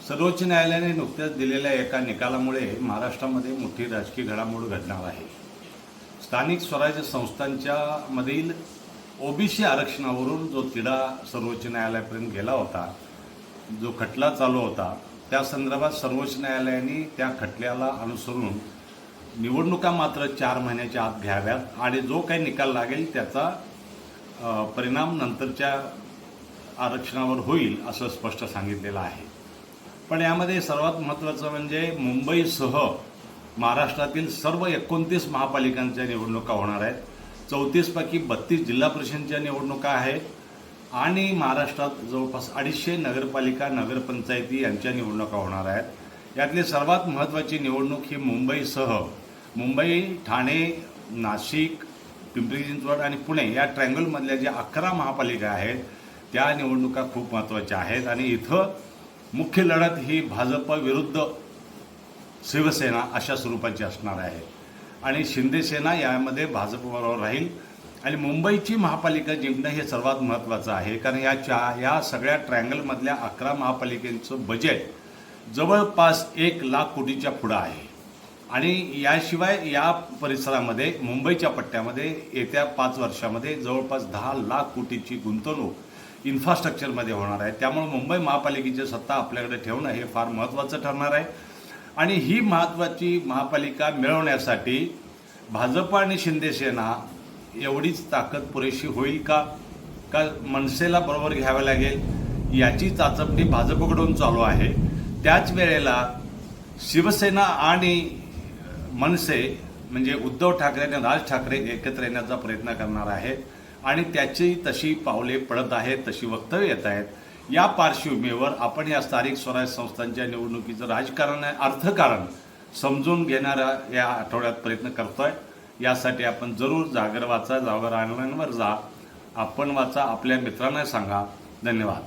सर्वोच्च न्यायालयाने नुकत्याच दिलेल्या एका निकालामुळे महाराष्ट्रामध्ये मोठी राजकीय घडामोड घडणार आहे। स्थानिक स्वराज्य संस्थांच्या मधील ओबीसी आरक्षणावरून जो तिढा सर्वोच्च न्यायालयापर्यंत गेला होता, जो खटला चालू होता, त्या संदर्भात सर्वोच्च न्यायालयाने त्या खटल्याला अनुसरून निवडणुका मात्र 4 महिन्याच्या आत घ्याव्यात आणि जो काही निकाल लागेल त्याचा परिणाम नंतरच्या आरक्षणावर होईल असं स्पष्ट सांगितलेलं आहे। पण यामध्ये सर्वात महत्त्वाचं म्हणजे मुंबईसह महाराष्ट्रातील सर्व 29 महापालिकांच्या निवडणुका होणार आहेत। 34 पैकी 32 जिल्हा परिषदेच्या निवडणुका आहेत आणि महाराष्ट्रात जवळपास 250 नगरपालिका नगरपंचायती यांच्या निवडणुका होणार आहेत। यातली सर्वात महत्त्वाची निवडणूक ही मुंबई, ठाणे, नाशिक, पिंपरी चिंचवड आणि पुणे या ट्रायंगलमधल्या ज्या 11 महापालिका आहेत त्या निवडणुका खूप महत्त्वाच्या आहेत आणि इथं मुख्य लढत ही भाजप विरुद्ध शिवसेना अशा स्वरूपाची असणार आहे आणि शिंदेसेना यामध्ये भाजपबरोबर राहील आणि मुंबईची महापालिका जिंकणं हे सर्वात महत्त्वाचं आहे, कारण या सगळ्या ट्रायंगलमधल्या 11 महापालिकांचं बजेट जवळपास 1 लाख कोटीच्या पुढं आहे आणि याशिवाय या परिसरामध्ये मुंबईच्या पट्ट्यामध्ये येत्या 5 वर्षामध्ये जवळपास 10 लाख कोटीची गुंतवणूक इन्फ्रास्ट्रक्चरमध्ये होणार आहे। त्यामुळे मुंबई महापालिकेची सत्ता आपल्याकडे ठेवणं हे फार महत्त्वाचं ठरणार आहे आणि ही महत्त्वाची महापालिका मिळवण्यासाठी भाजप आणि शिंदेसेना एवढीच ताकद पुरेशी होईल का मनसेला बरोबर घ्यावं लागेल याची चाचपणी भाजपकडून चालू आहे। त्याच वेळेला शिवसेना आणि मनसे म्हणजे उद्धव ठाकरे आणि राज ठाकरे एकत्र येण्याचा प्रयत्न करणार आहेत आणि त्याची तशी पावले पडत आहेत, तशी वक्तव्य येत आहेत। या पार्श्वभूमीवर आपण या स्थानिक स्वराज्य संस्थांच्या निवडणुकीचं राजकारण अर्थकारण समजून घेणारा या आठवड्यात प्रयत्न करतोय। यासाठी आपण जरूर जागर वाचा, जागर ऑनलाईनवर जा, आपण वाचा, आपल्या मित्रांना सांगा। धन्यवाद।